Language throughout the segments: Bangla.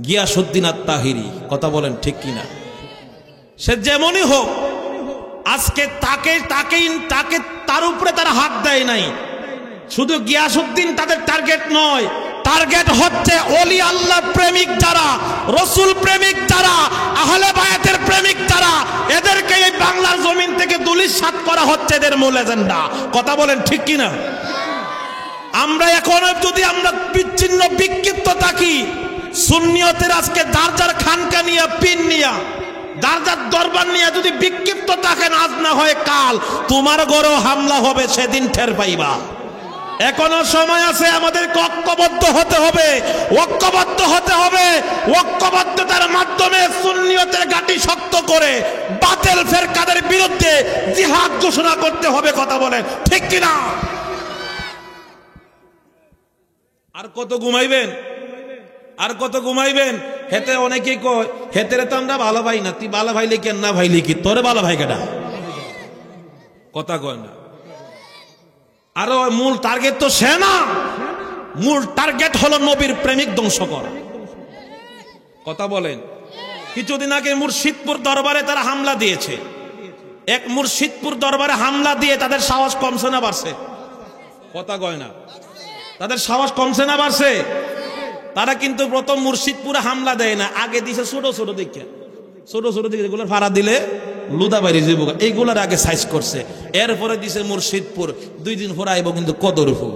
গিয়াসউদ্দিন আত-তাহিরি, কথা বলেন ঠিক কিনা? সে যেমনই হোক, আজকে তাকে তার উপরে তারা হাত দেয় নাই। শুধু গিয়াসউদ্দিন তাদের টার্গেট নয়, টার্গেট হচ্ছে ওলি আল্লাহ প্রেমিক যারা, রসুল প্রেমিক যারা, আহলে বায়াতের প্রেমিক যারা, এদেরকে এই বাংলার জমিন থেকে ধূলিসাৎ করা হচ্ছে, এদের মূল এজেন্ডা। কথা বলেন ঠিক কিনা? আমরা এখন যদি আমরা বিচ্ছিন্ন বিক্ষিপ্ত থাকি, সুন্নিয়তের আজকে যার যার খানকা নিয়ে, পীর নিয়ে, যার যার দরবার নিয়ে যদি বিক্ষিপ্ত থাকেন, আজ না হয় কাল তোমার ঘরেও হামলা হবে, সেদিন টের পাইবা। এখনো সময় আছে, আমাদেরকে ঐক্যবদ্ধ হতে হবে, ঐক্যবদ্ধ হতে হবে। ঐক্যবদ্ধতার মাধ্যমে সুন্নিয়তের ঘাঁটি শক্ত করে বাতিল ফেরকাদের বিরুদ্ধে জিহাদ ঘোষণা করতে হবে। কথা বলেন ঠিক কিনা? আর কত ঘুমাইবেন, আর কত ঘুমাইবেন? হেতে অনেকেই কয়, হেতেরে তো আমরা ভালো ভাই না, তুই ভালো ভাইলি কেন, না ভাইলি কি, তোরে ভালো ভাই কেডা? কথা কয় না। আর মূল টার্গেট তো সে না, মূল টার্গেট হলো নবীর প্রেমিক ধ্বংস করা। কথা বলেন। কিছুদিন আগে মুর্শিদপুর দরবারে তারা হামলা দিয়েছে। এক মুর্শিদপুর দরবারে হামলা দিয়ে তাদের সাহস কমছে না বাড়ছে? কথা কয় না। তাদের সাহস কমছে না বাড়ছে? তারা কিন্তু প্রথম মুর্শিদপুরে হামলা দেয় না, আগে দিছে ছোট ছোট দিকে, ছোট ছোট দিকে, যেগুলো ভাড়া দিলে লুদা বাইরে যাবো, এইগুলার আগে সাইজ করছে। এরপরে দিছে মুর্শিদপুর, 2 দিন পরে আইব কিন্তু কদরপুর।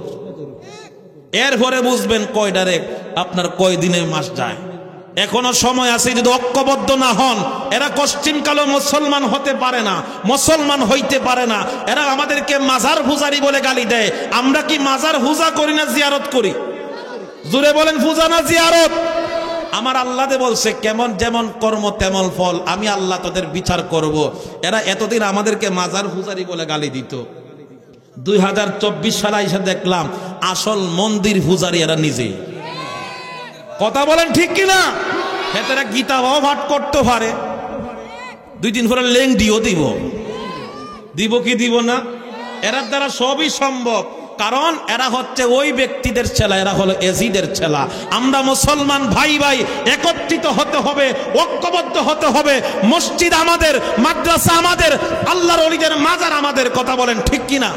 এরপরে বুঝবেন কয়ডারে আপনার কয় দিনে মাস যায়। এখনো সময় আছে, যদি ঐক্যবদ্ধ না হন, এরা পশ্চিমকালে মুসলমান হতে পারে না, মুসলমান হইতে পারে না। এরা আমাদেরকে মাজার পূজারি বলে গালি দেয়। আমরা কি মাজার পূজা করি না জিয়ারত করি? জোরে বলেন, পূজা না জিয়ারত? আমার আল্লাহ বলছে, কেমন যেমন কর্ম তেমন ফল, আমি আল্লাহ তাদের বিচার করব। এরা এতদিন আমাদেরকে মাজার পূজারি বলে গালি দিত। 2024 সালে এসে দেখলাম আসল মন্দির পূজারি এরা নিজেই। কথা বলেন ঠিক কিনা? হেতেরা গীতা পাঠ করতে পারে, 2 দিন পরে লেংডিও দিব কি দিব না? এরা দ্বারা সবই সম্ভব, কারণ এরা হচ্ছে ওই ব্যক্তিদের ছেলা, এরা হলো এজিদের ছেলা। আমরা মুসলমান ভাই ভাই একত্রিত হতে হবে, ঐক্যবদ্ধ হতে হবে। মসজিদ আমাদের, মাদ্রাসা আমাদের, আল্লাহর ওলিদের মাজার আমাদের। কথা বলেন ঠিক কিনা?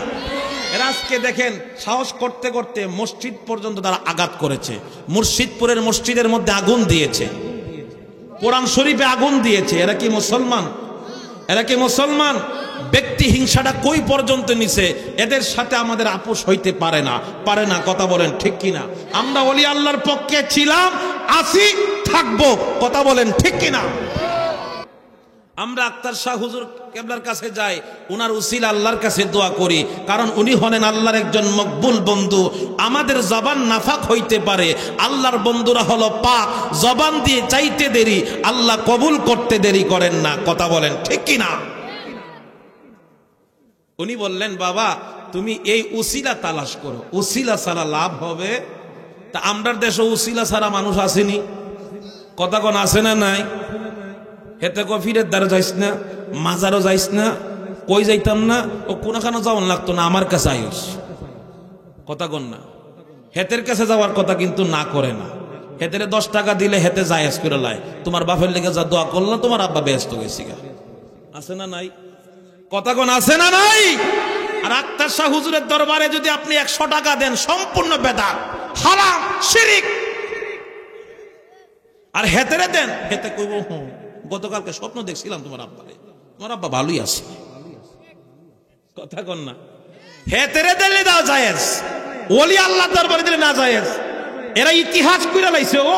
এরা আজকে দেখেন সাহস করতে করতে মসজিদ পর্যন্ত তারা আঘাত করেছে। মুর্শিদপুরের মসজিদের মধ্যে আগুন দিয়েছে, কোরআন শরীফে আগুন দিয়েছে। এরা কি মুসলমান? এরা কি মুসলমান? ব্যক্তি হিংসাটা কই পর্যন্ত নিছে, এদের সাথে আমাদের আপোষ হইতে পারে না, পারে না। কথা বলেন ঠিক কিনা? আমরা ওলি আল্লাহর পক্ষে ছিলাম, আছি, থাকবো। কথা বলেন ঠিক কিনা? আমরা আক্তার শাহ হুজুর কেবলার কাছে যাই, উনার উসিলা আল্লাহর কাছে দোয়া করি, কারণ উনি হলেন আল্লাহর একজন মকবুল বন্ধু। আমাদের জবান নাফাক হইতে পারে, আল্লাহর বন্ধুরা হলো পাক, জবান দিয়ে চাইতে দেরি, আল্লাহ কবুল করতে দেরি করেন না। কথা বলেন ঠিক কিনা? উনি বললেন, বাবা তুমি এই উসিলা তালাশ করো, উসিলা ছাড়া লাভ হবে। তা আমরা দেশে উসিলা ছাড়া মানুষ আসেনি। কথা কোন আছে না নাই? হেতে কফিরের দ্বারা যাইস না, মাজারও যাইস না, কই যাইতাম না, ও কোনখানে যাওয়ান লাগতো না, আমার কাছে আইস। কথা কন না? হেতের কাছে যাওয়ার কথা কিন্তু না করে না। হেতেরে 10 টাকা দিলে হেতে জায়েজ করে লাই, তোমার বাপের লেগে যা দোয়া করলো, তোমার আব্বা ব্যস্ত গেছি গা। আছে না নাই? কথা কোন আছে না নাই? আর আক্তার শাহ হুজুরের দরবারে যদি আপনি 100 টাকা দেন, সম্পূর্ণ বেদাত, হারাম, শিরিক। আর হেতেরে দেন, হেতে কইব, গতকালকে স্বপ্ন দেখছিলাম তোমার আব্বারে, তোমার আব্বা ভালোই আছে। কথা কন না? হেতেরে দিলে দাও জায়েজ, ওলি আল্লাহ দরবারে দিলে না জায়েজ। এরা ইতিহাস কইরা লাইছে। ও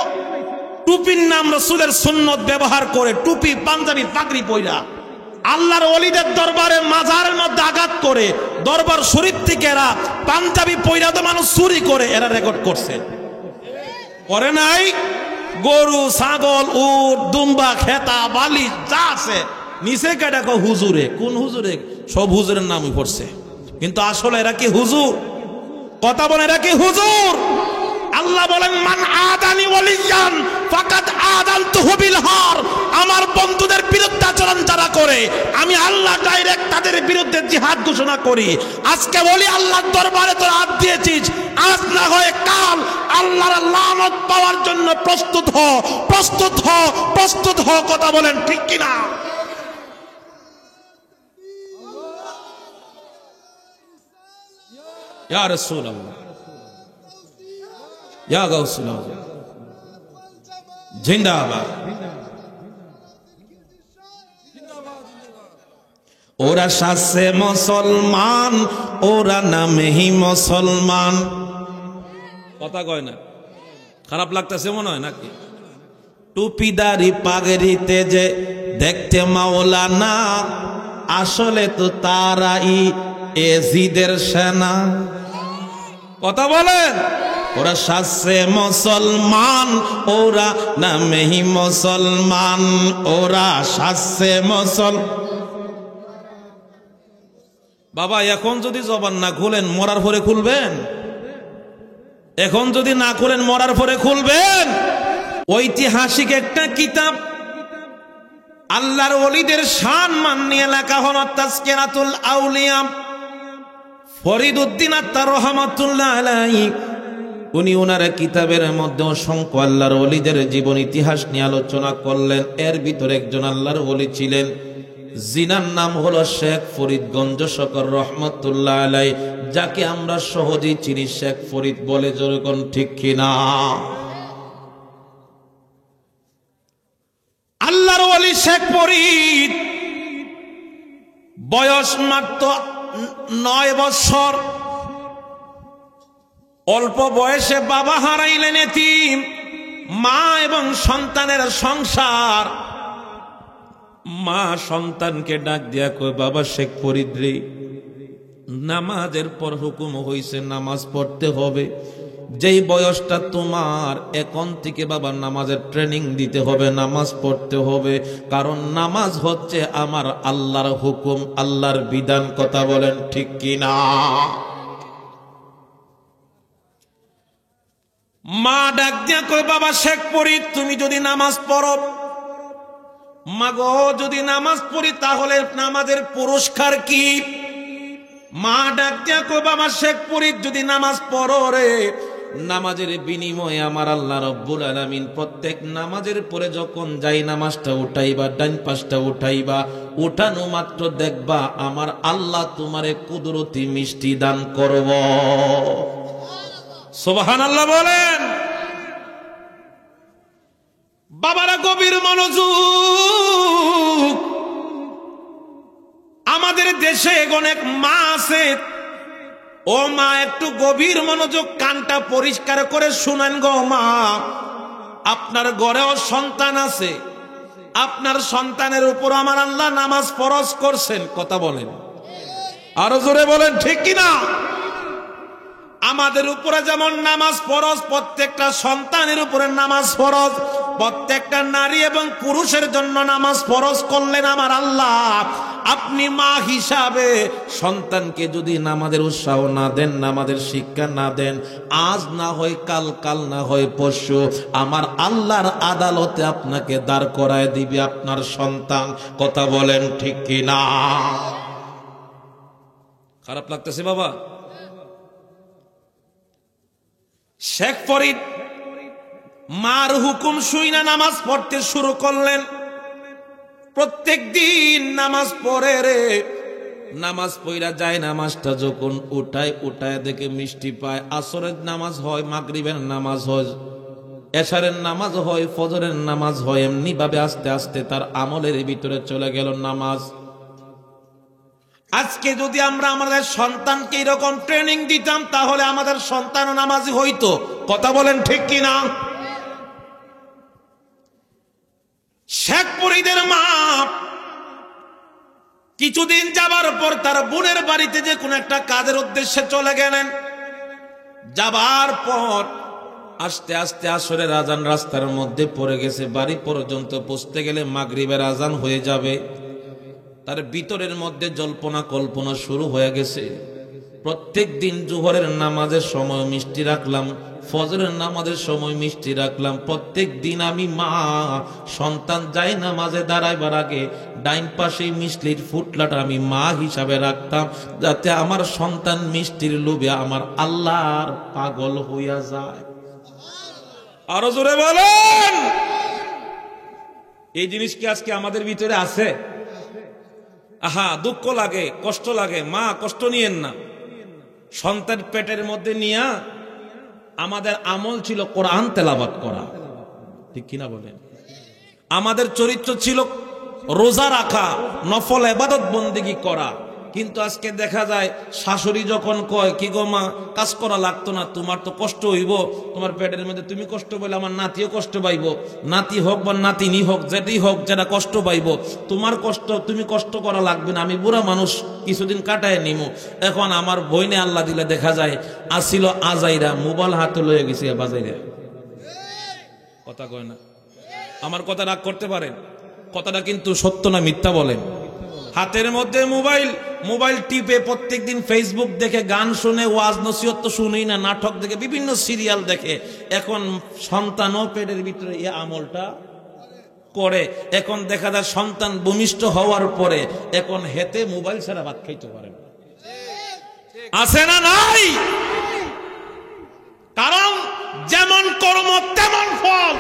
টুপির নাম রাসূলের সুন্নত ব্যবহার করে, টুপি, পাঞ্জাবি, পাগড়ি পয়রা আল্লাহর ওলিদের দরবারে মাজারের মধ্যে আঘাত করে, দরবার শরীফ থেকে এরা পাঞ্জাবি পয়রা তো মানুষ চুরি করে, এরা রেকর্ড করছে। করে নাই? গরু, ছাগল, উট, দুম্বা, খেতা, বালি যা আছে নিচে কেটে হুজুরে। কোন হুজুরে? সব হুজুরের নামই পড়ছে, কিন্তু আসলে এরা কি হুজুর? কথা বলে, এরা কি হুজুর? আল্লাহ বলেন, মান আদানি ওয়ালিয়ান ফাকাদ আদানতুহু বিল হার। আমার বন্ধুদের বিরুদ্ধে আচরণ যারা করে করে আমি আল্লাহ ডাইরেক্ট তাদের বিরুদ্ধে জিহাদ ঘোষণা করি। আজকে বলি আল্লাহর দরবারে তোর হাত দিয়েছিস, আজ না হয় কাল আল্লাহর লানত পাওয়ার জন্য প্রস্তুত হ, প্রস্তুত হ, প্রস্তুত হ। কথা বলেন ঠিক কিনা? ইয়া রাসূলুল্লাহ, ইয়া গাউসুল্লাহ, জিন্দাবাদ। ওরা শাসে মুসলমান, ওরা নামেই মুসলমান। কথা কয় না? খারাপ লাগতেছে মনে হয় নাকি? টুপিদারি পাগড়িতে যে দেখতে মাওলানা, আসলে তো তারাই এজিদের সেনা। কথা বলেন। ওরা শাসে মুসলমান, ওরা নামেই মুসলমান, ওরা শাসে মুসলমান। বাবা এখন যদি জবান না খুলেন মরার পরে খুলবেন? এখন যদি না খুলেন মরার পরে খুলবেন? ঐতিহাসিক একটা কিতাব আল্লাহর ওলিদের শান মান নিয়ে লেখা হলো তাজকিরাতুল আউলিয়া, ফরিদ উদ্দিন আত্মার রহমাতুল্লাহ আলাইহি। উনি ওনার কিতাবের মধ্যে অসংখ্য আল্লাহর ওলিদের জীবন ইতিহাস নিয়ে আলোচনা করলেন। এর ভিতরে একজন আল্লাহর ওলি ছিলেন, জিনার নাম হলো শেখ ফরিদ গঞ্জ শকর রহমতুল্লাহ আলাইহি, যাকে আমরা সহজেই চিনি শেখ ফরিদ বলে। যেরকম ঠিক কিনা? আল্লাহর ওলি শেখ ফরিদ বয়স মাত্র 9 বছর। অল্প বয়সে বাবা হারাইলেন, এতিম মা এবং সন্তানের সংসার। মা সন্তানকে ডাক দিয়া কয়, বাবা শেখ ফরিদ রে, নামাজের পর হুকুম হইছে নামাজ পড়তে হবে। যেই বয়সটা তোমার, এখন থেকে বাবা নামাজের ট্রেনিং দিতে হবে, নামাজ পড়তে হবে। কারণ নামাজ হচ্ছে আমার আল্লাহর হুকুম, আল্লাহর বিধান। কথা বলেন ঠিক কিনা? মা ডাক দিয়া কয়, বাবা শেখ ফরিদ তুমি যদি নামাজ পড়ো, মাগো যদি নামাজ পড়ি তাহলে নামাজের পুরস্কার কি? মা ডাক দিয়া কয়, বাবা শেখ ফরিদ যদি নামাজ পড়ো রে, নামাজের বিনিময়ে আমার আল্লাহ রব্বুল আলামিন প্রত্যেক নামাজের পরে যখন যাই নামাজটা উঠাইবা, ডান পাশটা উঠাইবা, উঠানো মাত্র দেখবা আমার আল্লাহ তোমারে কুদরতি মিষ্টি দান করব। সুবহানাল্লাহ বলেন। বাবারা গভীর মনোযোগ। আমাদের দেশে অনেক মা আছে, ও মা একটু গভীর মনোযোগ, কানটা পরিষ্কার করে শুনেন গো মা। আপনার ঘরেও সন্তান আছে, আপনার সন্তানের উপর আমার আল্লাহ নামাজ ফরজ করছেন। কথা বলেন, আরো জোরে বলেন ঠিক কিনা? আমাদের উপরে যেমন নামাজ ফরজ, প্রত্যেকটা সন্তানের উপরে নামাজ ফরজ। প্রত্যেকটা নারী এবং পুরুষের জন্য নামাজ ফরজ করলেন আমার আল্লাহ। আপনি মা হিসাবে সন্তানকে যদি নামাজের উৎসাহ না দেন, নামাজের শিক্ষা না দেন, আজ না হয় কাল, কাল না হয় পরশু, আমার আল্লাহর আদালতে আপনাকে দাঁড় করায় দিবে আপনার সন্তান। কথা বলেন ঠিক কিনা? খারাপ লাগতেছে বাবা? শেখ ফরিদ মার হুকুম শুইনা নামাজ পড়তে শুরু করলেন। প্রত্যেক দিন নামাজ পড়ে রে, নামাজ পড়া যায়, নামাজটা যখন উঠায় দেখে মিষ্টি পায়। আসরের নামাজ হয়, মাগরিবের নামাজ হয়, এশারের নামাজ হয়, ফজরের নামাজ হয়। এমনি ভাবে আস্তে আস্তে তার আমলের ভিতরে চলে গেল নামাজ। আজকে যদি আমরা আমাদের সন্তানকে এরকম ট্রেনিং দিতাম, তাহলে আমাদের সন্তানও নামাজি হইতো। কথা বলেন ঠিক কিনা? শেখ ফরিদের মা কিছুদিন যাবার পর তার বোনের বাড়িতে যে কোন একটা কাজের উদ্দেশ্যে চলে গেলেন। যাবার পর আস্তে আস্তে আসরের আজান রাস্তার মধ্যে পড়ে গেছে। বাড়ি পর্যন্ত পৌঁছতে গেলে মাগরিবের আজান হয়ে যাবে। তার ভিতরের মধ্যে জল্পনা কল্পনা শুরু হয়ে গেছে। প্রত্যেক দিন জোহরের নামাজের সময় মিষ্টি রাখলাম, ফজরের নামাজের সময় মিষ্টি রাখলাম। প্রত্যেক দিন আমি মা সন্তান যায় নামাজে দাঁড়াইবার আগে ডাইন পাশে মিষ্টির ফুটলাটা আমি মা হিসাবে রাখতাম, যাতে আমার সন্তান মিষ্টির লোভে আমার আল্লাহর পাগল হইয়া যায়। আরো জোরে বলেন। এই জিনিস কি আজকে আমাদের ভিতরে আছে? আহা, দুঃখ লাগে, কষ্ট লাগে। মা কষ্ট নিয়েন না। সন্তান পেটের মধ্যে নিয়া আমাদের আমল ছিল কোরআন তেলাওয়াত করা, ঠিক কিনা বলেন? আমাদের চরিত্র ছিল রোজা রাখা, নফল ইবাদত বন্দেগী করা। কিন্তু আজকে দেখা যায় শাশুড়ি যখন কয়, কি গো মা, কাজ করা লাগতো না, তোমার তো কষ্ট হইব, তোমার পেটের মধ্যে তুমি কষ্ট পাইলে আমার নাতিও কষ্ট পাইব, নাতি হোক বা নাতিনি হোক, যেটাই হোক, যেটা কষ্ট পাইব, তোমার কষ্ট, তুমি কষ্ট করা লাগবে না, আমি বুড়া মানুষ কিছুদিন কাটায় নিমু। এখন আমার বইনে আল্লাহ দিলে দেখা যায় আসিল আজাইরা মোবাইল হাতে লয়ে গেছে বাজাইরা। কথা কয় না? আমার কথা রাগ করতে পারেন, কথাটা কিন্তু সত্য না মিথ্যা বলেন? হাতের মধ্যে মোবাইল টিপে প্রত্যেকদিন ফেসবুক দেখে, গান শুনে, ওয়াজ নসিহত তো শুনেই না, নাটক দেখে, বিভিন্ন সিরিয়াল দেখে। এখন সন্তানও পেটের ভিতরে এই আমলটা করে। এখন দেখা যায় সন্তান ভূমিষ্ঠ হওয়ার পরে এখন হেতে মোবাইল ছাড়া ভাত খাইতে পারে না। আছে না নাই? কারণ যেমন কর্ম তেমন ফল।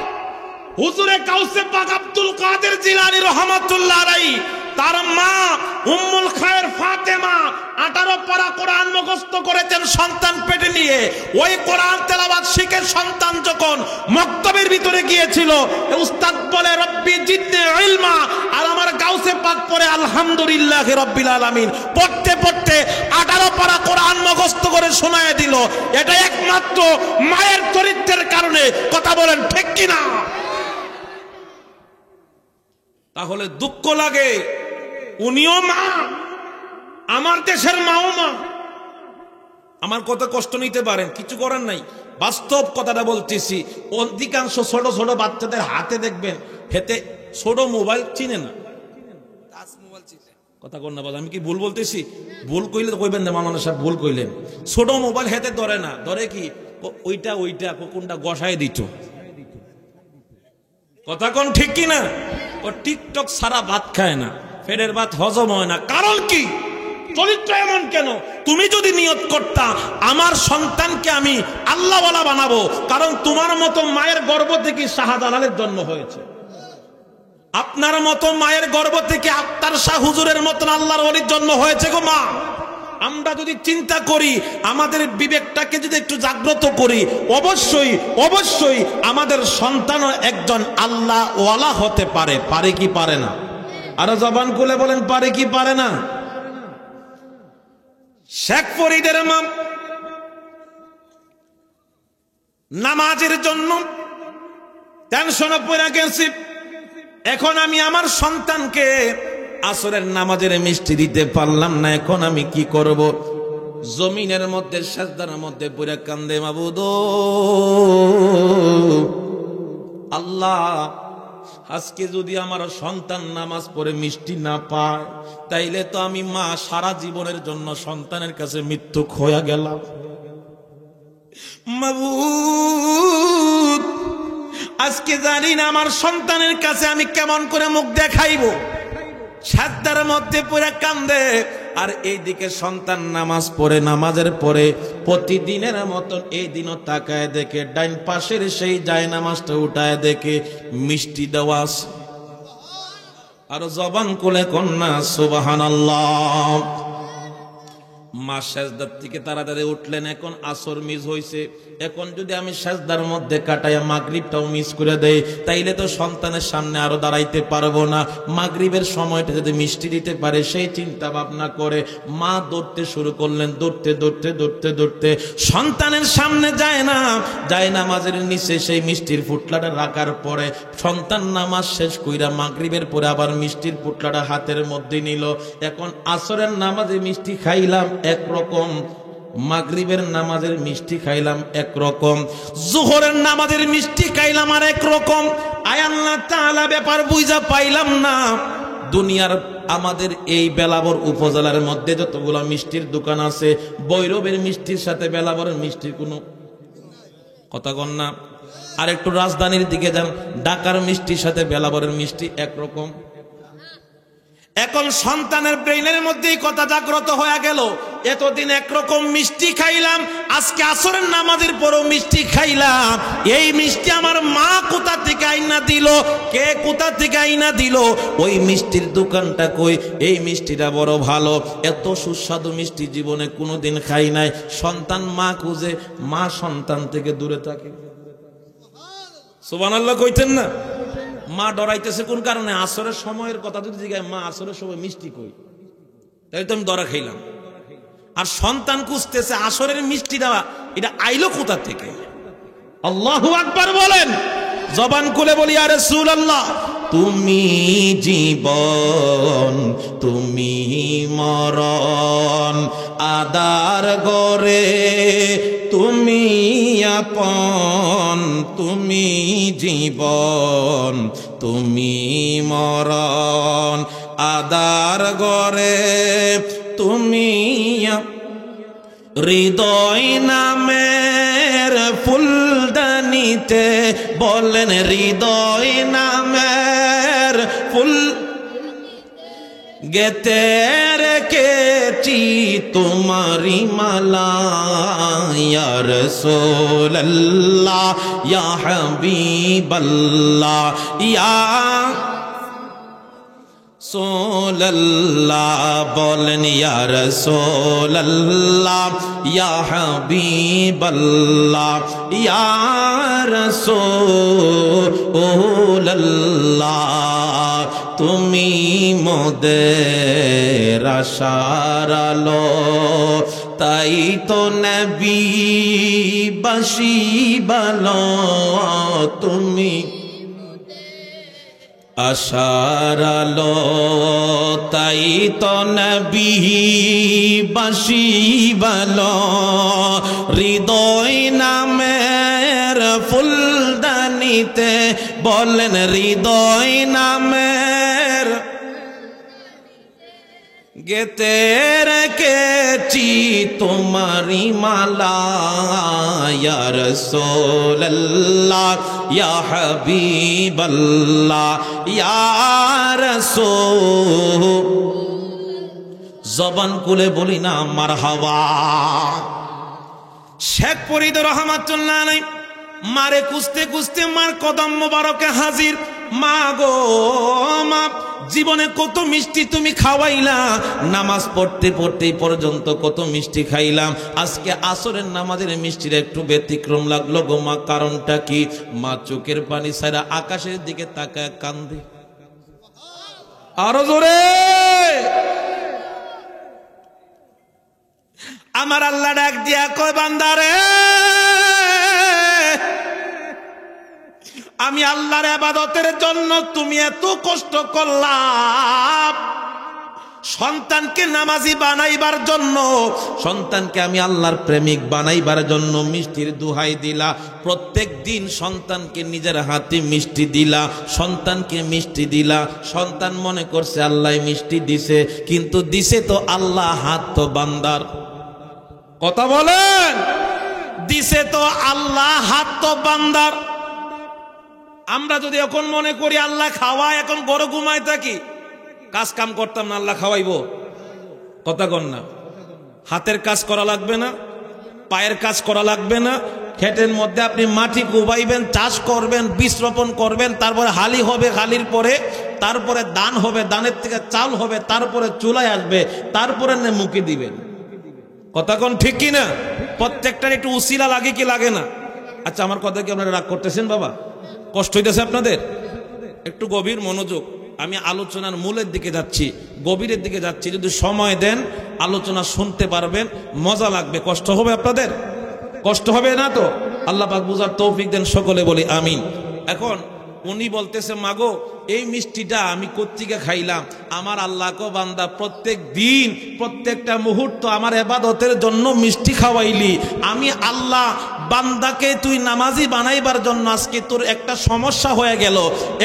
হুজুরে কাউসে পাক আব্দুল কাদের জিলানী রহমাতুল্লাহ আলাইহি তার মা উম্মুল খায়ের ফাতেমা 18 পারা কোরআন মুখস্থ করেছেন সন্তান পেটে নিয়ে। ওই কোরআন তেলাওয়াত শিখে সন্তান যখন মক্তবের ভিতরে গিয়েছিল, উস্তাদ বলে রব্বি জিদনি ইলমা, আর আমার গাউসে পাক পড়ে আলহামদুলিল্লাহি রাব্বিল আলামিন। পড়তে পড়তে 18 পারা কোরআন মুখস্থ করে শোনায় দিল। এটা একমাত্র মায়ের চরিত্রের কারণে। কথা বলেন ঠিক কিনা? তাহলে দুঃখ লাগে, উনিও মা, আমার দেশের মাও মা। আমার কথা কষ্ট নিতে পারেন, কিছু করার নাই, বাস্তব কথাটা বলতেছি। অধিকাংশ ছোট ছোট বাচ্চাদের হাতে দেখবেন হেতে ছোট মোবাইল চিনে না, কথা কর না বাবা, আমি কি ভুল বলতেছি? ভুল কইলে তো কইবেন না মাওলানা সাহেব ভুল কইলেন। ছোট মোবাইল হেতে ধরে না, ধরে কি ওইটা কোনটা গসায় দিত। কথা কোন ঠিক কিনা? ও টিকটক সারা ভাত খায় না, পেটের ভাত হজম হয় না। কারণ কি? চরিত্র এমন কেন? তুমি যদি নিয়ত করতা আমার সন্তানকে আমি আল্লাহওয়ালা বানাবো, কারণ তোমার মতো মায়ের গর্ভ থেকে শাহজালালের জন্ম হয়েছে, আপনার মতো মায়ের গর্ভ থেকে আক্তার শাহ হুজুরের মতন আল্লাহর ওলির জন্ম হয়েছে গো মা। আমরা যদি চিন্তা করি, আমাদের বিবেকটাকে যদি একটু জাগ্রত করি, অবশ্যই অবশ্যই আমাদের সন্তানও একজন আল্লাহ ওয়ালা হতে পারে। পারে কি পারে না? আরো জবান খুলে বলেন, পারে কি পারে না? শেখ ফরিদের মা নামাজের জন্য টেনশনে পড়ে গেছি। এখন আমি আমার সন্তানকে আসরের নামাজের মিষ্টি দিতে পারলাম না, এখন আমি কি করব? জমিনের মধ্যে সাজদার মধ্যে পড়ে কান্দে, মাবুদ আল্লাহ, আজকে যদি আমার সন্তান নামাজ পড়ে মিষ্টি না পায়, তাইলে তো আমি মা সারা জীবনের জন্য সন্তানের কাছে মৃত্যুক হয়ে গেলাম। মাবুদ, আজকে জানি না আমার সন্তানের কাছে আমি কেমন করে মুখ দেখাইব। সাজদার মধ্যে পড়ে কান্দে, আর এইদিকে সন্তান নামাজ পড়ে, নামাজের পরে প্রতিদিনের মতন এই দিনও তাকায় দেখে ডাইন পাশের সেই যায় নামাজটা উঠায় দেখে মিষ্টি দেওয়া আছে। আরো জবান খুলে কন্যা সুবহানাল্লাহ। মা সাজদার থেকে তাড়াতাড়ি উঠলেন, এখন আসর মিস হইছে। এখন যদি আমি সাজদার মধ্যে কাটাইয়া মাগরিবটাও মিস করে দেই, তাইলে তো সন্তানের সামনে আরো দাঁড়াইতে পারবো না। মাগরিবের সময়টা যদি মিষ্টি দিতে পারে সেই চিন্তা ভাবনা করে মা দৌড়তে শুরু করলেন। দৌড়তে দৌড়তে দৌড়তে দৌড়তে সন্তানের সামনে যায় নামাজের নিচে সেই মিষ্টির ফুটলাটা রাখার পরে সন্তান নামাজ শেষ কইরা মাগরিবের পরে আবার মিষ্টির ফুটলাটা হাতের মধ্যে নিল। এখন আসরের নামাজে মিষ্টি খাইলাম একরকম, মাগরিবের নামাজের মিষ্টি খাইলাম একরকম, যোহরের নামাজের মিষ্টি খাইলাম আর একরকম। আয় আল্লাহ তাআলা, ব্যাপার বুঝা পাইলাম না। দুনিয়ার আমাদের এই বেলাবর উপজেলার মধ্যে যতগুলো মিষ্টির দোকান আছে, বৈরবের মিষ্টির সাথে বেলাবরের মিষ্টির কোনো কথা কন না। আর একটু রাজধানীর দিকে যান, ঢাকার মিষ্টির সাথে বেলাবরের মিষ্টি একরকম। এখন সন্তানের ব্রেইনের মধ্যেই কথা জাগ্রত হয়ে গেল, এতদিন একরকম মিষ্টি খাইলাম, আজকে আসরের নামাজের পরও মিষ্টি খাইলাম, এই মিষ্টি আমার মা কোথা থেকে আইনা দিল, কে কোথা থেকে আইনা দিল, ওই মিষ্টির দোকানটা কই, এই মিষ্টিটা বড় ভালো, এত সুস্বাদু মিষ্টি জীবনে কোনোদিন খাই নাই। সন্তান মা খুঁজে, মা সন্তান থেকে দূরে থাকে। সুবহানাল্লাহ কইতেন না? মা ডরাইতেছে কোন কারণে? আসরের সময়ের কথা যদি জিজ্ঞাসা, মা আসরের সময় মিষ্টি কই, তাই তো আমি ডরা খাইলাম। আর সন্তান খুঁজতেছে আসরের মিষ্টি দেওয়া, এটা আইলো কোথা থেকে? আল্লাহু আকবার বলেন, জবান খুলে বলি ইয়া রাসূলুল্লাহ, তুমি জীবন তুমি মরণ, আদার গরে তুমি আপন, তুমি জীবন তুমি মরণ, আদার গরে তুমি। হৃদয় নামের ফুলদানিতে বলেন, হৃদয় নামের ফুল গেতে রেখেছি তোমারি মালা, ইয়া রাসূলুল্লাহ ইয়া হাবিবাল্লাহ ইয়া রাসূলুল্লাহ, বলেন ইয়া রাসূলুল্লাহ ইয়া হাবিবাল্লাহ ইয়া রাসূলুল্লাহ, তুমি মোদের আশার আলো, তাই তো নবী বাসি ভালো, তুমি আশার আলো, তাই তো নবী বাসি ভালো। হৃদয় নামের ফুলদানিতে বলেন, হৃদয় নামের গেতে রেখেছি তোমারি মালা, ইয়া রাসূলুল্লাহ ইয়া হাবিবাল্লাহ ইয়া রাসূল। জবান খুলে বলি না মারহাবা। শেখ ফরিদ রহমাতুল্লাহ আলাইহি মারে খুঁজতে খুঁজতে মার কদম মোবারকে হাজির। মা গো মা, জীবনে কত মিষ্টি তুমি খাওয়াইলা, নামাজ পড়তে পড়তে পর্যন্ত কত মিষ্টি খাইলাম, আজকে আসরের নামাজের মিষ্টির একটু ব্যতিক্রম লাগলো গো মা, কারণটা কি? মা চোখের পানি ছাড়া আকাশের দিকে তাকায় কান্দে। আরো জোরে, আমার আল্লাহ ডাক দিয়া কয়, বান্দারে আমি আল্লাহর ইবাদতের জন্য তুমি এত কষ্ট করলাম, সন্তানকে নামাজি বানাইবার জন্য, সন্তানকে আমি আল্লাহর প্রেমিক বানাইবার জন্য মিষ্টির দোহাই দিলা, প্রত্যেক দিন সন্তানকে নিজের হাতে মিষ্টি দিলা, সন্তানকে মিষ্টি দিলা। সন্তান মনে করছে আল্লাহ মিষ্টি দিছে, কিন্তু দিছে তো আল্লাহ, হাত তো বান্দার। কথা বলেন, দিছে তো আল্লাহ, হাত তো বান্দার। আমরা যদি এখন মনে করি আল্লাহ খাওয়ায়, এখন বড় ঘুমায় থাকি, কাজ কাম করতাম না, আল্লাহ খাওয়াইবো, কথা কন না। হাতের কাজ করা লাগবে না, পায়ের কাজ করা লাগবে না, ক্ষেতের মধ্যে আপনি মাটি কুবাইবেন, চাষ করবেন, বীজ রোপণ করবেন, তারপরে হালি হবে, হালির পরে তারপরে দান হবে, দানের থেকে চাল হবে, তারপরে চুলায় আসবে, তারপরে মুখে দিবেন। কথা কোন ঠিক কি না? প্রত্যেকটার একটু উসিলা লাগে কি লাগে না? আচ্ছা, আমার কথা কি আপনারা রাগ করতেছেন বাবা? কষ্ট হইতেছে আপনাদের? একটু গভীর মনোযোগ। আমি আলোচনার মূলের দিকে যাচ্ছি, গভীরের দিকে যাচ্ছি। যদি সময় দেন আলোচনা শুনতে পারবেন, মজা লাগবে। কষ্ট হবে আপনাদের? কষ্ট হবে না তো? আল্লাহ পাক বুঝার তৌফিক দেন, সকলে বলি আমিন। এখন উনি বলতেছে, মাগো এই মিষ্টিটা আমি কোত্থেকে খাইলাম? আমার আল্লাহ কো বান্দা, প্রত্যেক দিন প্রত্যেকটা মুহূর্ত আমার ইবাদতের জন্য মিষ্টি খাওয়াইলি, আমি আল্লাহ বান্দাকে তুই নামাজি বানাইবার জন্য আজকে তোর একটা সমস্যা হয়ে গেল।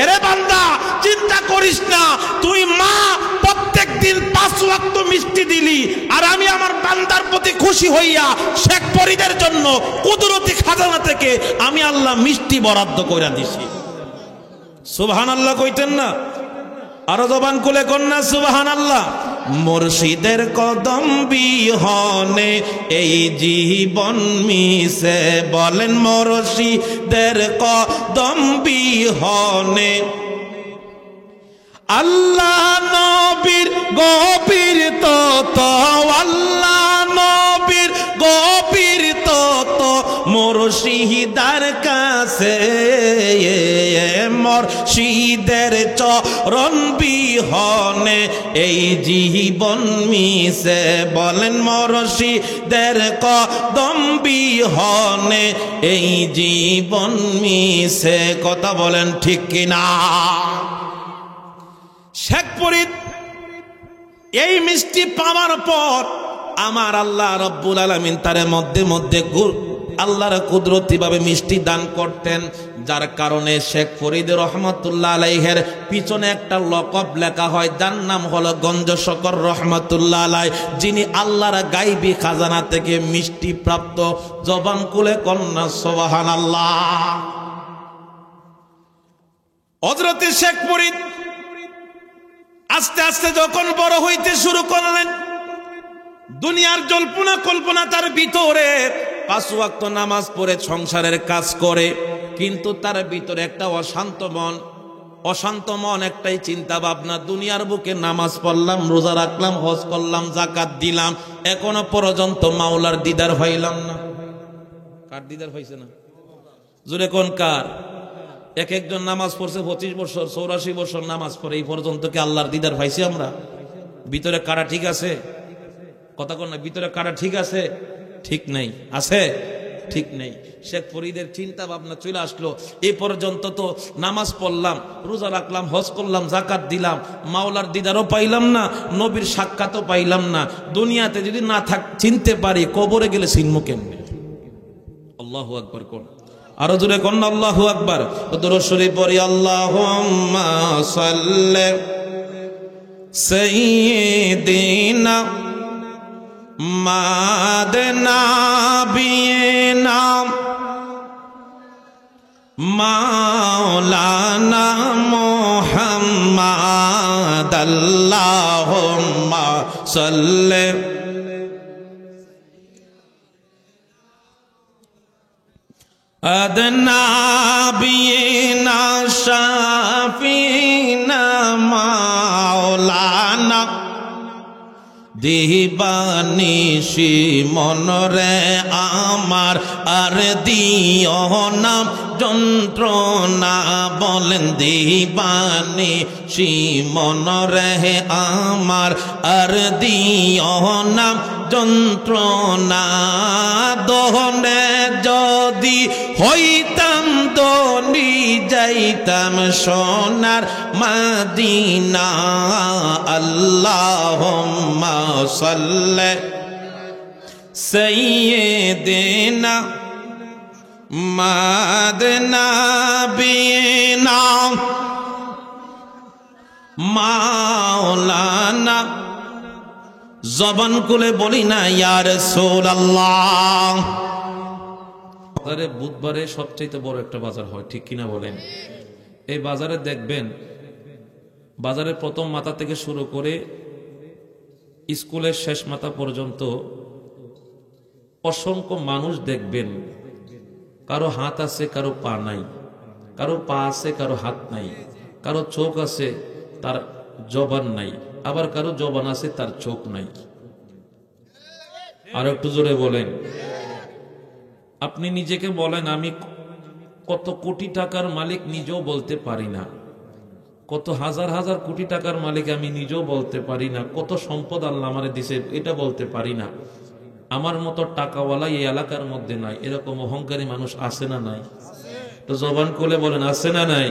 এরে বান্দা, চিন্তা করিস না, তুই মা প্রত্যেক দিন 5 ওয়াক্ত মিষ্টি দিলি, আর আমি আমার বান্দার প্রতি খুশি হইয়া শেখ ফরিদের জন্য কুদরতি খাজানা থেকে আমি আল্লাহ মিষ্টি বরাদ্দ কইরা দিছি। সুবহানাল্লাহ কইতেন না? আরো জবান খুলে কন্যা সুবহানাল্লাহ। মুর্শিদের কদম বিহনে এই জীবন মিশে, বলেন মুর্শিদের কদম বিহনে। আল্লাহ নবীর গভীর তত, আল্লাহ নবীর গভীর তত মুর্শিদার কাছে, মুর্শিদের চরণ বিহনে এই জীবন মিশে, বলেন মুর্শিদের কদম বিহনে এই জীবন মিশে। কথা বলেন ঠিক কিনা? শেখ ফরিদ এই মিষ্টি পাওয়ার পর আমার আল্লাহ রব্বুল আলামিন তার মধ্যে মধ্যে আল্লাহর কুদরতি ভাবে মিষ্টি দান করতেন, যার কারণে শেখ ফরিদ রহমাতুল্লাহ আলাইহের পিছনে একটা লকব লেখা হয়, যার নাম হলো গঞ্জ শকর রহমাতুল্লাহ আলাই, যিনি আল্লাহর গাইবী খাজানা থেকে মিষ্টি প্রাপ্ত। জবান খুলে কন্যা সুবহানাল্লাহ। হযরত শেখ ফরিদ আস্তে আস্তে যখন বড় হইতে শুরু করলেন, দুনিয়ার জল্পনা কল্পনা তার ভিতরে, 5 ওয়াক্ত নামাজ পড়ে সংসারের কাজ করে, কিন্তু তার ভিতরে একটা অশান্ত মন, একটাই চিন্তা ভাবনা, দুনিয়ার বুকে নামাজ পড়লাম, রোজা রাখলাম, হজ করলাম, জাকাত দিলাম, এখনো পর্যন্ত মাওলার দিদার পাইলাম না। কার দিদার পাইছে না? জোরে কোন কার? এক একজন নামাজ পড়ছে 25 বছর 84 বছর নামাজ পড়ে, এই পর্যন্ত কি আল্লাহর দিদার পাইছি আমরা? ভিতরে কারা ঠিক আছে? কথা কোন না, ভিতরে কারা ঠিক আছে? ঠিক নেই। আছে? ঠিক নেই। শেখ ফরিদের চিন্তা ভাবনা চলে আসলো, এই পর্যন্ত তো নামাজ পড়লাম, রোজা রাখলাম, হজ করলাম, জাকাত দিলাম, মাওলার দিদারও পাইলাম না, নবীর সাক্ষাৎও পাইলাম না। দুনিয়াতে যদি না চিনতে পারি, কবরে গেলে চিনবো কেমনে? আল্লাহু আকবার কোন, আরো জোরে কোন আল্লাহু আকবার। দরুদ শরীফ পড়ি, আল্লাহুম্মা সাল্লি সাইয়্যিদিনা মাদনাবিনা মাওলানা মুহাম্মাদ, আল্লাহুম্মা সাল্লি আদনাবিনা শাফিনা মাওলানা দিবানিশি মনরে আমার আর দিও না যন্ত্রণা, বলেন দিবানিশি মনরে আমার আর দিও না যন্ত্রণা। দহনে যদি হইতাম দনি যাইতাম সোনার মদিনা, আল্লাহুম্মা সাল্লি সাইয়্যিদিনা মাদনাবিনা মাওলানা। জবান খুলে বলি না ইয়া রাসূলুল্লাহ। বাজারে বুধবারে সবচেয়ে বড় একটা বাজার হয়, ঠিক কিনা বলেন? এই বাজারে দেখবেন, বাজারের প্রথম মাথা থেকে শুরু করে স্কুলের শেষ মাথা পর্যন্ত অসংখ্য মানুষ দেখবেন, কারো হাত আছে, কারো পা নাই, কারো পা আছে, কারো হাত নাই, কারো চোখ আছে, তার জবান নাই, আবার কারো জবান আছে, তার চোখ নাই। আর একটু জোরে বলেন। আপনি নিজেকে বলেন, আমি কত কোটি টাকার মালিক নিজেও বলতে পারি না, কত হাজার হাজার কোটি টাকার মালিক আমি নিজেও বলতে পারি না, কত সম্পদ আল্লাহ আমারে দিছে এটা বলতে পারি না। আমার মতো টাকাওয়ালা এই এলাকার মধ্যে নাই, এরকম অহংকারী মানুষ আছে না নাই? তো জবান খুলে বলেন, আছে না নাই?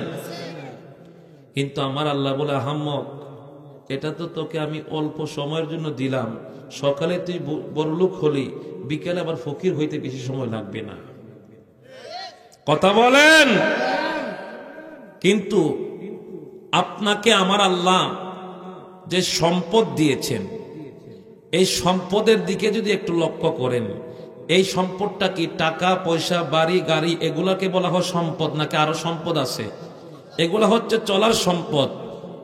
কিন্তু আমার আল্লাহ বলে, আহাম্মক, এটা তো তোকে আমি অল্প সময়ের জন্য দিলাম, সকালে তুই বড়লোক হলি, বিকেলে আবার ফকির হইতে বেশি সময় লাগবে না। কথা বলেন। কিন্তু আপনাকে আমার আল্লাহ যে সম্পদ দিয়েছেন, এই সম্পদের দিকে যদি একটু লক্ষ্য করেন, এই সম্পদটা কি টাকা পয়সা বাড়ি গাড়ি এগুলাকে বলা হয় সম্পদ, নাকি আরো সম্পদ আছে? এগুলা হচ্ছে চলার সম্পদ।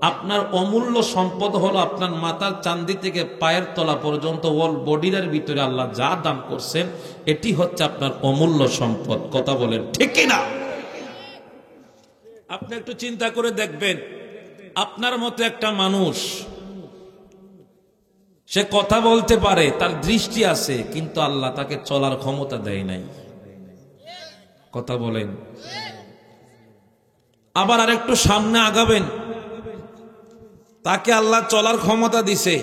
আপনার অমূল্য সম্পদ হলো আপনার মাথার চান্দি থেকে পায়ের তলা পর্যন্ত ওল বডির ভিতরে আল্লাহ যা দান করছেন, এটি হচ্ছে আপনার অমূল্য সম্পদ। কথা বলেন ঠিক কিনা? আপনি একটু চিন্তা করে দেখবেন, আপনার মতো একটা মানুষ, সে কথা বলতে পারে, তার দৃষ্টি আছে, কিন্তু আল্লাহ তাকে চলার ক্ষমতা দেয় নাই। কথা বলেন। আবার আরেকটু সামনে আগাবেন, তাকে আল্লাহ চলার ক্ষমতা দিছে,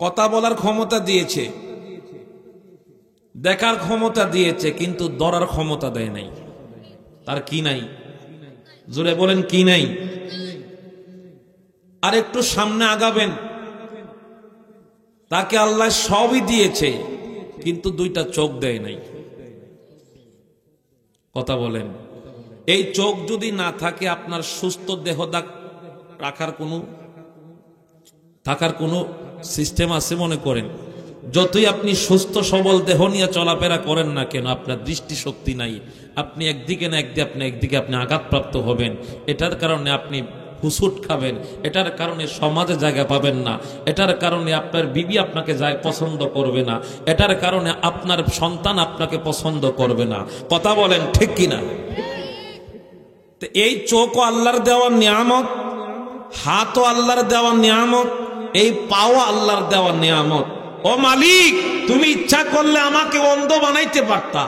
কথা বলার ক্ষমতা দিয়েছে, দেখার ক্ষমতা দিয়েছে, কিন্তু ধরার ক্ষমতা দেয় নাই। তার কি নাই? জোরে বলেন কি নাই? আর একটু সামনে আগাবেন, তাকে আল্লাহ সবই দিয়েছে, কিন্তু দুইটা চোখ দেয় নাই। কথা বলেন। এই চোখ যদি না থাকে, আপনার সুস্থ দেহ থাকার কোনো সিস্টেম আছে মনে করেন? যতই আপনি সুস্থ সবল দেহ নিয়ে চলাফেরা করেন না কেন, আপনার দৃষ্টিশক্তি নাই, আপনি একদিকে না একদিকে আপনি আঘাতপ্রাপ্ত হবেন। এটার কারণে আপনি হুসুট খাবেন, এটার কারণে সমাজে জায়গা পাবেন না, এটার কারণে আপনার বিবি আপনাকে পছন্দ করবে না, এটার কারণে আপনার সন্তান আপনাকে পছন্দ করবে না। কথা বলেন ঠিক কিনা? এই চোখও আল্লাহর দেওয়া নিয়ামত, হাতও আল্লাহর দেওয়া নিয়ামত, এই পাও আল্লাহর দেওয়া নিয়ামত। ও মালিক, তুমি ইচ্ছা করলে আমাকে অন্ধ বানাইতে পারতা।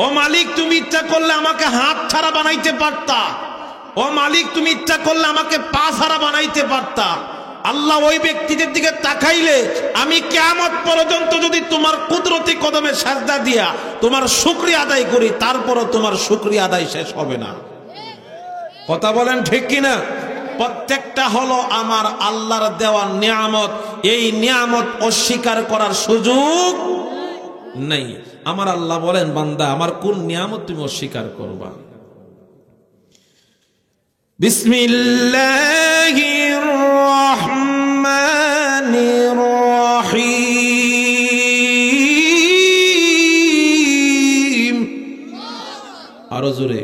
ও মালিক, তুমি ইচ্ছা করলে আমাকে হাত ছাড়া বানাইতে পারতা। ও মালিক, তুমি ইচ্ছা করলে আমাকে পা ছাড়া বানাইতে পারতা। আল্লাহ, ওই ব্যক্তিদের দিকে তাকাইলে আমি কিয়ামত পর্যন্ত যদি তোমার কুদরতি কদমে সাজদা দিয়া তোমার শুকরিয়া আদায় করি, তারপরও তোমার শুকরিয়া আদায় শেষ হবে না। কথা বলেন ঠিক কিনা? প্রত্যেকটা হলো আমার আল্লাহর দেওয়া নিয়ামত। এই নিয়ামত অস্বীকার করার সুযোগ নেই। আমার আল্লাহ বলেন, বান্দা, আমার কোন নিয়ামত তুমি অস্বীকার করবা? বিসমিল্লাহির রহমানির রহিম। আরো জোরে।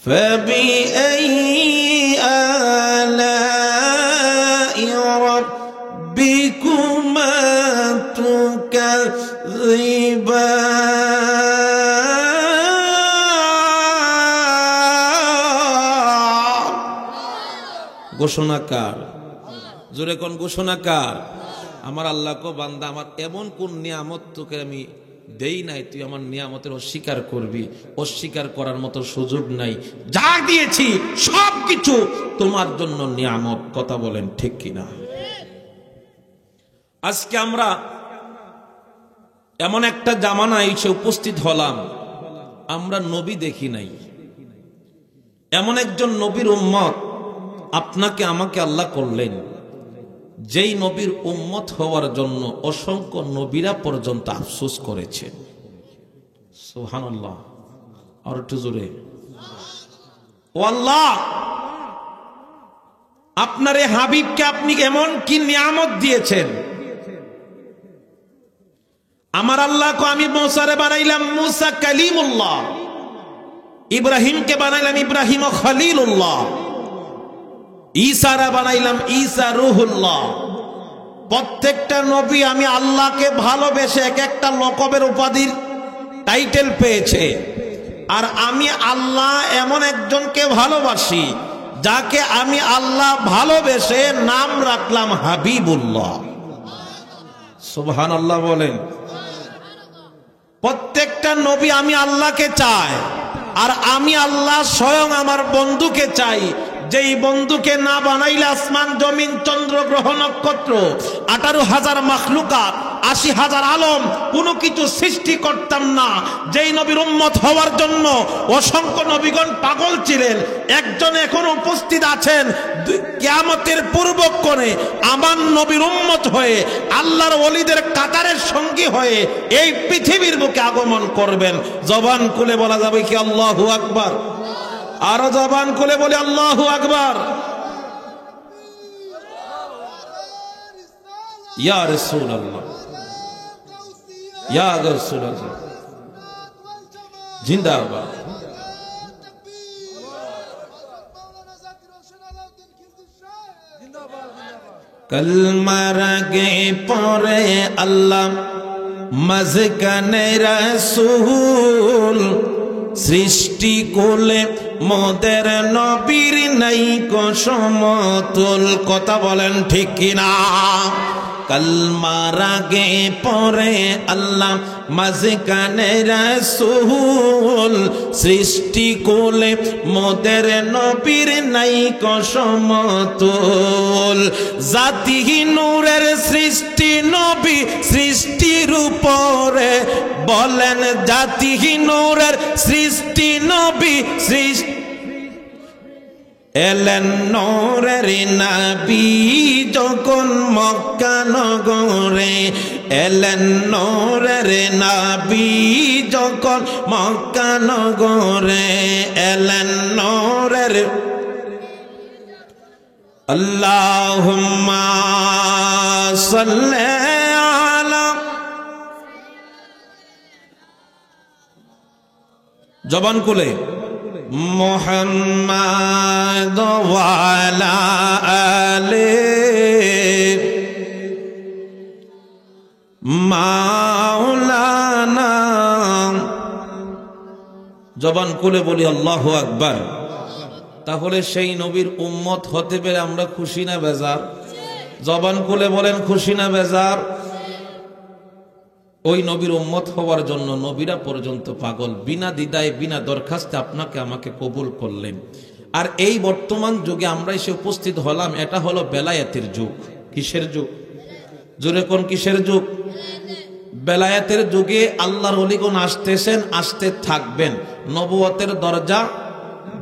فبأي آلاء ربكما تكذبان। ঘোষণাকার, জোরে কোন ঘোষণাকার? আমার আল্লাহ কো, বান্দা, আমার এমন কোন নিয়ামত তোকে আমি দেই নাই তুই আমার নিয়ামতের অস্বীকার করবি? অস্বীকার করার মতো সুযোগ নাই। যা দিয়েছি সবকিছু তোমার জন্য নিয়ামত। কথা বলেন ঠিক কিনা? আজকে আমরা এমন একটা জামানায় এসে উপস্থিত হলাম, আমরা নবী দেখি নাই। এমন একজন নবীর উম্মত আপনাকে আমাকে আল্লাহ করলেন, যেই নবীর উম্মত হওয়ার জন্য অসংখ্য নবীরা পর্যন্ত আফসোস করেছে। সুবহানাল্লাহ। আর একটু জোরে। ও আল্লাহ, আপনার এই হাবিবকে আপনি এমন কি নিয়ামত দিয়েছেন? আমার আল্লাহকে আমি মুসারে বানাইলাম মুসা কালিমুল্লাহ, ইব্রাহিমকে বানাইলাম ইব্রাহিম খলিলুল্লাহ, ঈসারা বানাইলাম ঈসা রুহুল্লাহ। প্রত্যেকটা নবী আমি আল্লাহকে ভালোবেসে এক একটা লকবের উপাধির টাইটেল পেয়েছে। আর আমি আল্লাহ এমন একজনকে ভালোবাসি, যাকে আমি আল্লাহ ভালোবেসে নাম রাখলাম হাবিবুল্লাহ। সুবহানাল্লাহ বলেন। প্রত্যেকটা নবী আমি আল্লাহকে চাই, আর আমি আল্লাহ স্বয়ং আমার বন্ধুকে চাই, যেই বন্ধুকে না বানাইলে আসমান জমিন চন্দ্র গ্রহ নক্ষত্র 18,000 মাখলুকাত 80,000 আলম কোনো কিছু সৃষ্টি করতাম না। যেই নবীর উম্মত হওয়ার জন্য অসংখ্য নবীগণ পাগল ছিলেন, একজন এখন উপস্থিত আছেন কিয়ামতের পূর্বক্ষণে আমার নবীর উম্মত হয়ে আল্লাহর ওলিদের কাতারের সঙ্গী হয়ে এই পৃথিবীর বুকে আগমন করবেন। জবান খুলে বলা যাবে কি আল্লাহু আকবার? আরো জবান খুলে বলি আল্লাহু আকবার। ইয়া রাসূলুল্লাহ, ইয়া রাসূলুল্লাহ, জিন্দাবাদ। কলমার আগে পরে আল্লাহ মজকানে রাসূল, সৃষ্টি কোলে মোদের নবীর নাই কো সমতুল। কথা বলেন ঠিক কিনা? কলমার আগে পরে আল্লাহ মজকানে রাসূল, সৃষ্টি কোলে মোদের নবীর নাই কো সমতুল। জাতি নূরের সৃষ্টি নবী সৃষ্টির উপরে, বলেন জাতি নূরের সৃষ্টি নবী সৃষ্টি। এলেন নূরের নবী যখন মক্কা নগরে, এলেন নূরের নবী যখন মক্কা নগরে, এলেন নূরের। আল্লাহুম্মা সাল্লি আলা, জবান খুলে মুহাম্মাদ ওয়া আলা আলি মাওলানা। জবান খুলে বলি আল্লাহু আকবার। তাহলে সেই নবীর উম্মত হতে পেরে আমরা খুশি না বেজার? জবান খুলে বলেন খুশি না বেজার? ওই নবীর উম্মত হওয়ার জন্য নবীরা পর্যন্ত পাগল, বিনা দ্বিধায় বিনা দরখাস্তে আপনাকে আমাকে কবুল করলেন। আর এই বর্তমান যুগে আমরা এসে উপস্থিত হলাম, এটা হলো বেলায়েতের যুগ। কিসের যুগ? জোরে কোন কিসের যুগ? বেলায়েতের যুগে আল্লাহর ওলিগণ আসতেছেন, আসতে থাকবেন। নবুয়তের দরজা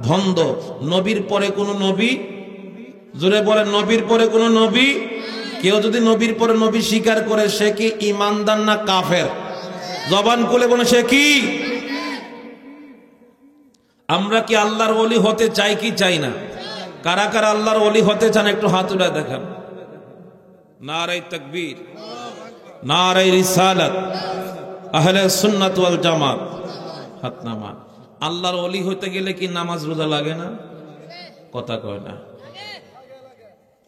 বন্ধ। নবীর পরে কোন নবী, জোরে বলেন নবীর পরে কোন নবী। কেউ যদি নবীর পরে নবী স্বীকার করে সে কি ঈমানদার না কাফের? জবান খুলে বলে সে কি? আমরা কি আল্লাহর ওলি হতে চাই কি চাই না? কারা কারা আল্লাহর ওলি হতে চান একটু হাত উঠে দেখান। নারে তাকবীর, নারে রিসালাত, আহলে সুন্নাত ওয়াল জামাত। হাত নামান। আল্লাহর ওলি হতে গেলে কি নামাজ রোজা লাগে না? কথা কয় না।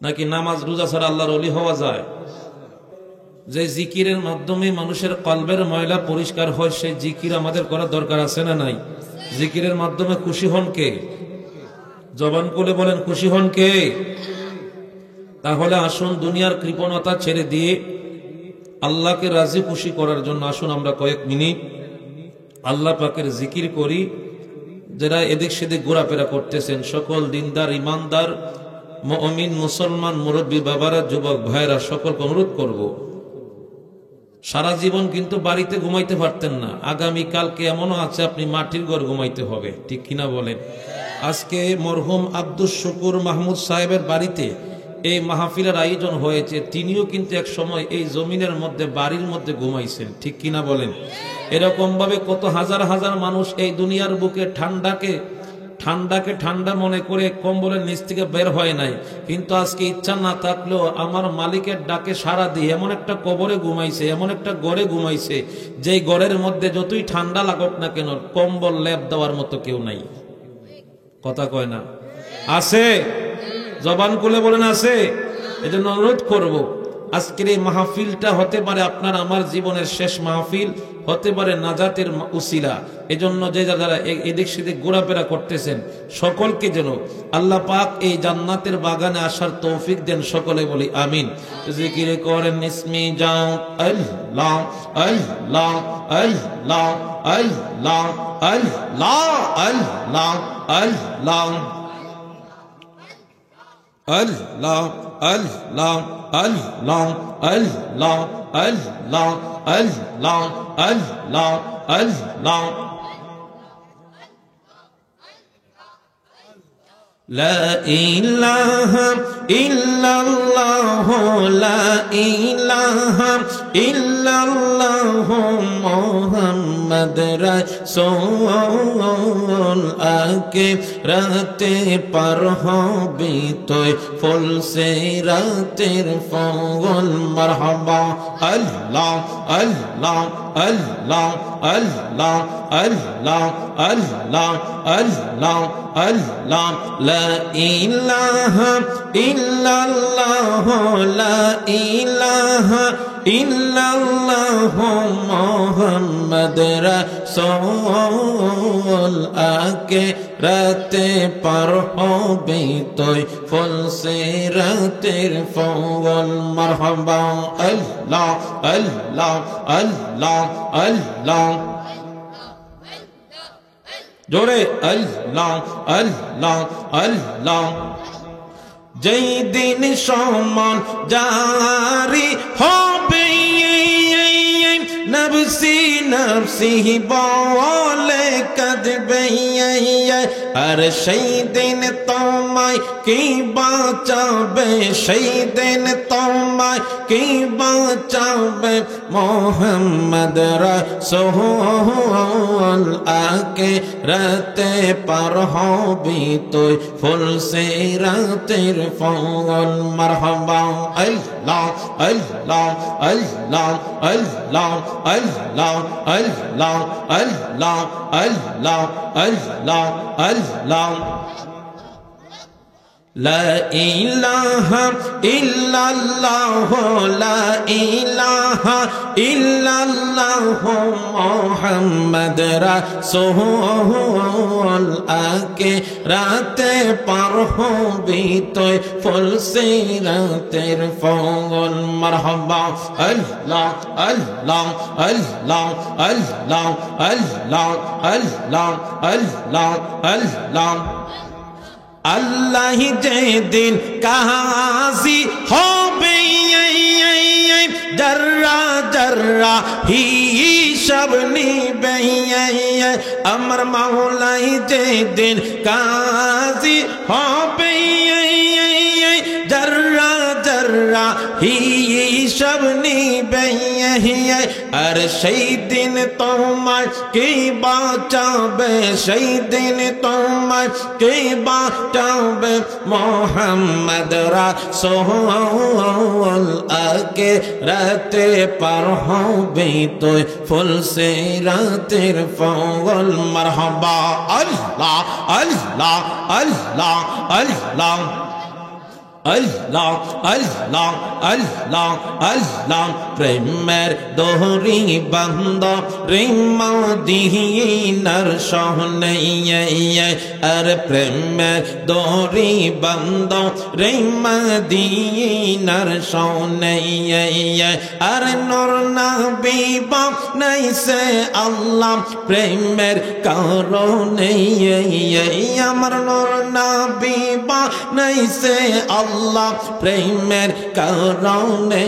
নাকি নামাজ রোজা ছাড়া আল্লাহর ওলি হওয়া যায়? যে জিকিরের মাধ্যমে মানুষের কলবের ময়লা পরিষ্কার হয়, সেই জিকির আমাদের করা দরকার আছে না নাই? জিকিরের মাধ্যমে খুশি হন কে? জবান খুলে বলেন খুশি হন কে? তাহলে আসুন দুনিয়ার কৃপণতা ছেড়ে দিয়ে আল্লাহকে রাজি খুশি করার জন্য আসুন আমরা কয়েক মিনিট আল্লাহ পাকের জিকির করি। যারা এদিক সেদিক ঘোরাফেরা করতেছেন সকল দিনদার ইমানদার মুমিন মুসলমান মুরব্বী বাবারা যুবক ভাইরা সকলকে অনুরোধ করব, সারা জীবন কিন্তু বাড়িতে ঘুমাইতে পারতেন না, আগামী কালকে এমনও আছে আপনি মাটির ঘর ঘুমাইতে হবে, ঠিক কিনা বলেন? আজকে মরহুম আব্দুস শুকুর মাহমুদ সাহেবের বাড়িতে এই মাহফিলের আয়োজন হয়েছে। তিনিও কিন্তু এক সময় এই জমিনের মধ্যে বাড়ির মধ্যে ঘুমাইছেন, ঠিক কিনা বলেন? এরকম ভাবে কত হাজার হাজার মানুষ এই দুনিয়ার বুকে ঠান্ডাকে ঠান্ডা মনে করে কম্বলের নিচ থেকে বের হয় নাই, কিন্তু আজকে ইচ্ছা না থাকলেও আমার মালিকের ডাকে সাড়া দিয়ে এমন একটা কবরে ঘুমাইছে, এমন একটা ঘরে ঘুমাইছে যেই ঘরের মধ্যে যতই ঠান্ডা লাগুক না কেন কম্বল লেপ দেওয়ার মতো কেউ নাই। কথা কয় না? আছে? জবান খুলে বলেন আছে? এজন্য অনুরোধ করব, আজকের এই মাহফিলটা হতে পারে আপনার আমার জীবনের শেষ মাহফিল, হতে পারে নাজাতের উসিলা। এজন্য যে যারা এদিক সেদিক ঘোরাফেরা করতেছেন সকলকে যেন আল্লাহ পাক এই জান্নাতের বাগানে আসার তৌফিক দেন। সকলে বলি আমিন। জিকির করেন ইসমি যাও আল্লাহ আল্লাহ আল্লাহ আল্লাহ আল্লাহ আল্লাহ আল্লাহ আল্লাহ আল্লাহ আল্লাহ আল্লাহ আল্লাহ আল্লাহ আল্লাহ আল্লাহ লা ইলাহা ইল্লাল্লাহ লা ইলাহা ইল্লাল্লাহ মুহাম্মদ রাসূল আকে রাতে পার হবি তুই ফুল সে রাতের ফল মারহাবা আল্লাহ আল্লাহ আল্লাহ আল্লাহ আল্লাহ আল্লাহ আল্লাহ আল্লাহ লা ইলাহা ইল্লাল্লাহ লা ইলাহা ইল্লাল্লাহ মুহাম্মদ রাসূল আকে রাতে পার হবি তুই ফুল সে রাতের ফল মারহাবা আল্লাহ আল্লাহ আল্লাহ আল্লাহ জোরে আল্লাহ আল্লাহ আল্লাহ যেই দিন সমান জারি হবে নফসি নফসি বলে কাঁদবে আর সেই দিন তোমায় কি বাঁচাবে সেই দিন তোমায় কি বাঁচাবে মুহাম্মদ রাসূল আকে রাতে পার হবি তুই ফুল সে রাতের ফল মারহাবা আল্লাহ আল্লাহ আল্লাহ আল্লাহ আল্লাহ আল্লাহ আল্লাহ আল্লাহ আল্লাহ আল্লাহ لا إله إلا الله لا إله إلا الله محمد رسول আকে রাতে পার হবি তুই ফুল সে রাতের ফল মারহাবা আল্লাহ আল্লাহ আল্লাহ আল্লাহ আল্লাহ আল্লাহ আল্লাহ আল্লাহ আল্লাহ যেদিন কাজী হবে জর্রা জর্রা হিসাব নিবে আমার মাওলাই যেদিন কাজী হবে জর্রা জর্রা হিসাব নিবে আর সেই দিন তোমায় কে বাঁচাবে সেই দিন তোমায় কে বাঁচাবে মুহাম্মদ রাসূল আকে রাতে পার হবি তুই ফুল সে রাতের ফল মারহাবা আল্লাহ আল্লাহ আল্লাহ আল্লাহ আল্লাহ আল্লাহ আল্লাহ আল্লাহ প্রেমের দোহরি বন্ধ মদিনার শহরে আর প্রেমের দোহরি বন্ধ মদিনার শহরে আর নূর নবী বানাইছে আল্লাহ প্রেমের কারণে আমার নূর নবী বানাইছে আল্লাহ প্রেমের কারণে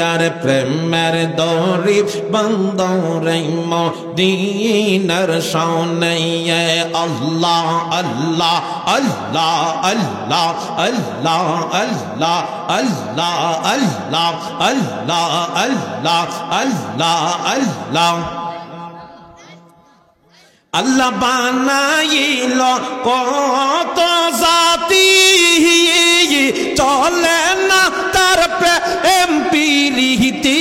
আর প্রেমের দড়ি বন্ধ রে মদিনার শহরে আল্লাহ আল্লাহ আল্লাহ আল্লাহ আল্লাহ আল্লাহ আল্লাহ আল্লাহ আল্লাহ আল্লাহ আল্লাহ আল্লাহ আল্লাহ বানাইল কত জাতি চলে না তার প্রেম প্রীতি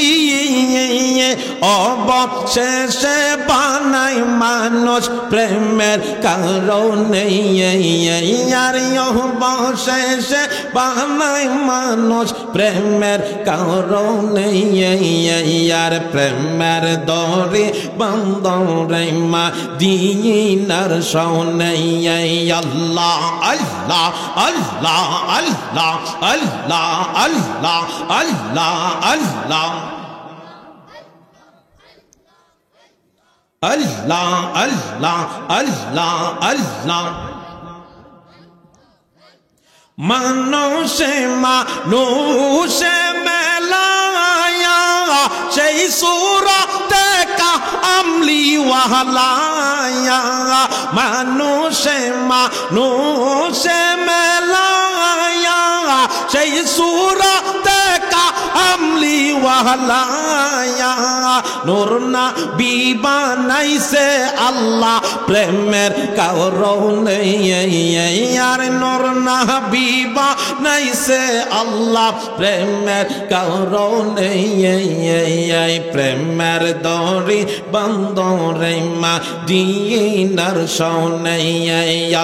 অবশেষে বানাই মানুষ প্রেমের কারণে আর অবশেষে বানাই মানুষ প্রেমের কারণে আর প্রেমের দড়ি বন্ধ রে মদিনার শহরে আল্লাহ আল্লাহ আল্লাহ আল্লাহ আল্লাহ আল্লাহ আল্লাহ আল্লাহ আল্লাহ আল্লাহ আল্লাহ আল্লাহ মানুষে মানুষে মেলায়া সেই সূরতে কামলি ওয়ালায়া মানুষে মানুষে মেলায়া সেই সূরতে কামলি ওয়ালায়া নূর নবী বানাইছে আল্লাহ প্রেমের কারণে আর নূর নবী বানাইছে আল্লাহ প্রেমের কারণে প্রেমের দড়ি বন্ধরে মদিনার শোনে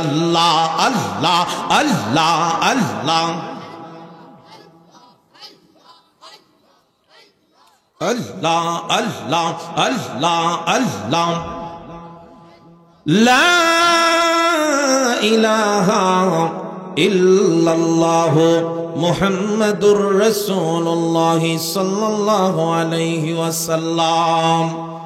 আল্লাহ আল্লাহ আল্লাহ আল্লাহ Allah, Allah, Allah, Allah. La ilaha illallah Muhammadur Rasulullah sallallahu alayhi wa sallam.